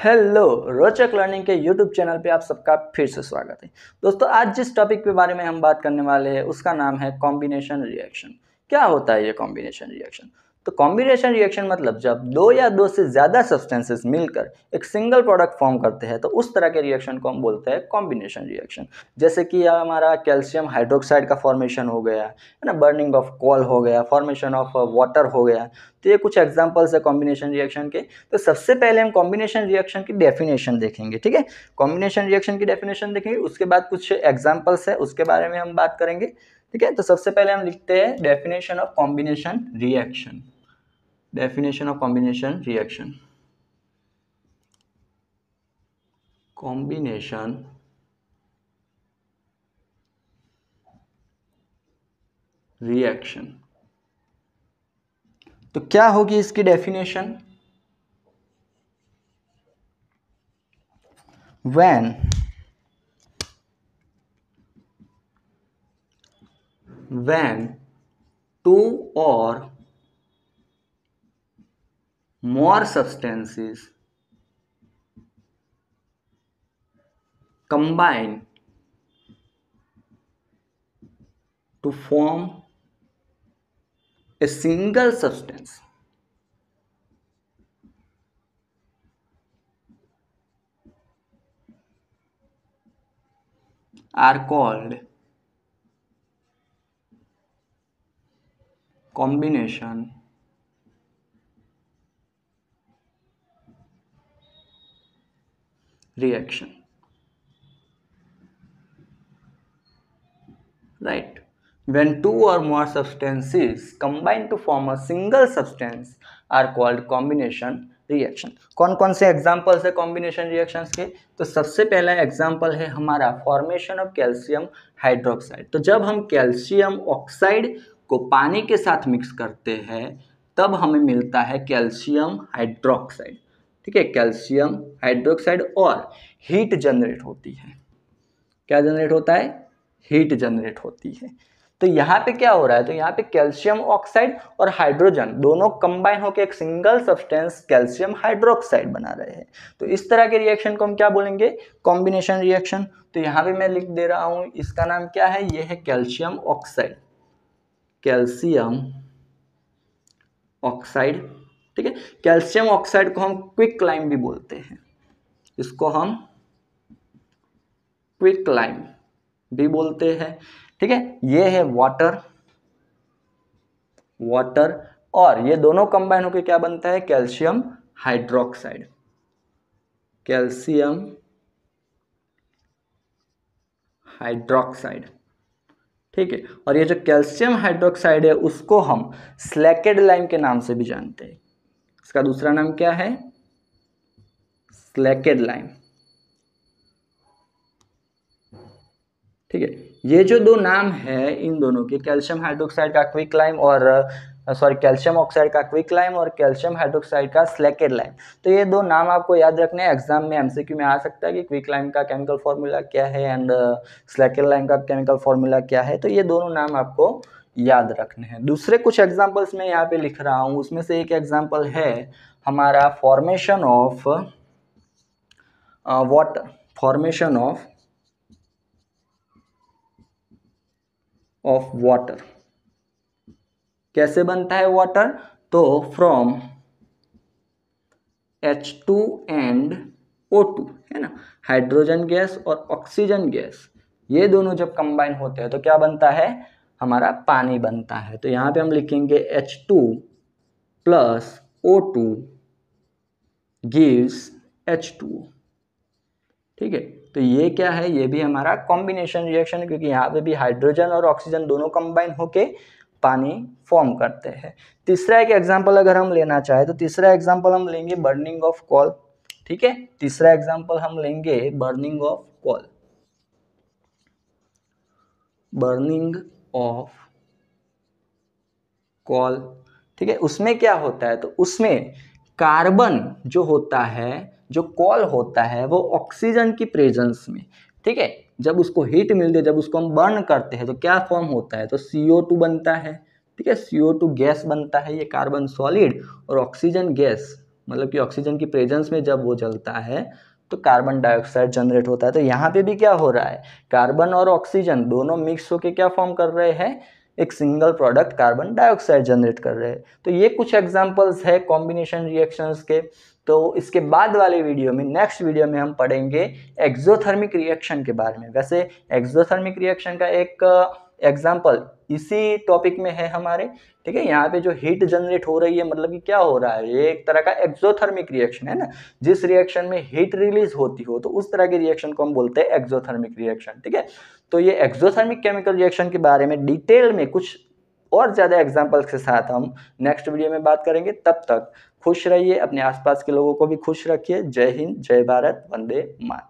Hello, रोचक learning के YouTube channel पे आप सबका फिर से स्वागत है। दोस्तों, आज जिस टॉपिक के बारे में हम बात करने वाले हैं उसका नाम है कॉम्बिनेशन रिएक्शन। क्या होता है ये कॉम्बिनेशन रिएक्शन? तो कॉम्बिनेशन रिएक्शन मतलब जब दो या दो से ज़्यादा सब्सटेंसेस मिलकर एक सिंगल प्रोडक्ट फॉर्म करते हैं तो उस तरह के रिएक्शन को हम बोलते हैं कॉम्बिनेशन रिएक्शन। जैसे कि हमारा कैल्शियम हाइड्रोक्साइड का फॉर्मेशन हो गया है ना, बर्निंग ऑफ कोल हो गया, फॉर्मेशन ऑफ वाटर हो गया। तो ये कुछ एग्जांपल्स है कॉम्बिनेशन रिएक्शन के। तो सबसे पहले हम कॉम्बिनेशन रिएक्शन की डेफिनेशन देखेंगे, ठीक है। कॉम्बिनेशन रिएक्शन की डेफिनेशन देखेंगे, उसके बाद कुछ एग्जांपल्स है उसके बारे में हम बात करेंगे, ठीक है। तो सबसे पहले हम लिखते हैं definition of combination reaction. Definition of combination reaction, combination reaction. तो क्या होगी इसकी definition? when two or more substances combine to form a single substance are called combination reaction, right? When two or more substances combine to form a single substance are called combination reaction. कौन कौन से examples है combination reactions के? तो सबसे पहला example है हमारा फॉर्मेशन ऑफ कैल्शियम हाइड्रोक्साइड। तो जब हम कैल्शियम ऑक्साइड को पानी के साथ मिक्स करते हैं तब हमें मिलता है कैल्शियम हाइड्रोक्साइड, ठीक है, कैल्शियम हाइड्रोक्साइड। और हीट जनरेट होती है। क्या जनरेट होता है? हीट जनरेट होती है। तो यहाँ पे क्या हो रहा है? तो यहाँ पे कैल्शियम ऑक्साइड और हाइड्रोजन दोनों कंबाइन होकर एक सिंगल सब्सटेंस कैल्शियम हाइड्रोक्साइड बना रहे हैं। तो इस तरह के रिएक्शन को हम क्या बोलेंगे? Combination reaction. तो यहाँ पे मैं लिख दे रहा हूँ, इसका नाम क्या है? ये है कैल्शियम ऑक्साइड, कैल्शियम ऑक्साइड, ठीक है। कैल्शियम ऑक्साइड को हम क्विक लाइम भी बोलते हैं, इसको हम क्विक लाइम भी बोलते हैं, ठीक है। ये है वाटर, वाटर, और ये दोनों कंबाइन होकर क्या बनता है? कैल्शियम हाइड्रोक्साइड, कैल्शियम हाइड्रोक्साइड, ठीक है। और ये जो कैल्शियम हाइड्रोक्साइड है उसको हम स्लैकेड लाइम के नाम से भी जानते हैं। इसका दूसरा नाम क्या है? स्लैकेड लाइम, ठीक है। ये जो दो नाम है इन दोनों के, कैल्शियम हाइड्रोक्साइड का क्विक लाइम और कैल्शियम ऑक्साइड का क्विक लाइम और कैल्शियम हाइड्रोक्साइड का स्लैकेड लाइम, तो ये दो नाम आपको याद रखने हैं। एग्जाम में एमसीक्यू में आ सकता है कि क्विक लाइम का केमिकल फॉर्मूला क्या है एंड स्लैकेड लाइम का केमिकल फॉर्मूला क्या है। तो ये दोनों नाम आपको याद रखने हैं। दूसरे कुछ एग्जाम्पल्स मैं यहाँ पे लिख रहा हूँ, उसमें से एक एग्जाम्पल है हमारा formation of water, formation of water. कैसे बनता है वाटर? तो फ्रॉम H2 एंड O2, है ना, हाइड्रोजन गैस और ऑक्सीजन गैस, ये दोनों जब कंबाइन होते हैं तो क्या बनता है? हमारा पानी बनता है। तो यहाँ पे हम लिखेंगे H2 plus O2 gives H2O, ठीक है। तो ये क्या है? ये भी हमारा कॉम्बिनेशन रिएक्शन है, क्योंकि यहाँ पे भी हाइड्रोजन और ऑक्सीजन दोनों कंबाइन होके पानी फॉर्म करते हैं। तीसरा एक एग्जांपल अगर हम लेना चाहे तो तीसरा एग्जांपल हम लेंगे बर्निंग ऑफ कोल, ठीक है। तीसरा एग्जांपल हम लेंगे burning of coal, burning of coal, ठीक है। उसमें क्या होता है? तो उसमें कार्बन जो होता है, जो कोल होता है, वो ऑक्सीजन की प्रेजेंस में, ठीक है, जब उसको हीट मिलती है, जब उसको हम बर्न करते हैं तो क्या फॉर्म होता है? तो CO2 बनता है, ठीक है, CO2 गैस बनता है, ये कार्बन सॉलिड और ऑक्सीजन गैस मतलब कि ऑक्सीजन की प्रेजेंस में जब वो जलता है तो कार्बन डाइऑक्साइड जनरेट होता है। तो यहाँ पे भी क्या हो रहा है, कार्बन और ऑक्सीजन दोनों मिक्स होकर क्या फॉर्म कर रहे हैं, एक single product carbon dioxide generate कर रहे हैं। तो ये कुछ एग्जांपल्स है कॉम्बिनेशन रिएक्शंस के। तो इसके बाद वाले वीडियो में, नेक्स्ट वीडियो में हम पढ़ेंगे एक्सोथर्मिक रिएक्शन के बारे में। वैसे एक्सोथर्मिक रिएक्शन का एक एग्जाम्पल इसी टॉपिक में है हमारे, ठीक है। यहाँ पे जो हीट जनरेट हो रही है, मतलब कि क्या हो रहा है, ये एक तरह का एक्सोथर्मिक रिएक्शन है ना। जिस रिएक्शन में हीट रिलीज होती हो तो उस तरह के रिएक्शन को हम बोलते हैं एक्सोथर्मिक रिएक्शन, ठीक है। तो ये एक्सोथर्मिक केमिकल रिएक्शन के बारे में डिटेल में कुछ और ज्यादा एग्जांपल्स के साथ हम नेक्स्ट वीडियो में बात करेंगे। तब तक खुश रहिए, अपने आसपास के लोगों को भी खुश रखिए। जय हिंद, जय भारत, वंदे मातरम।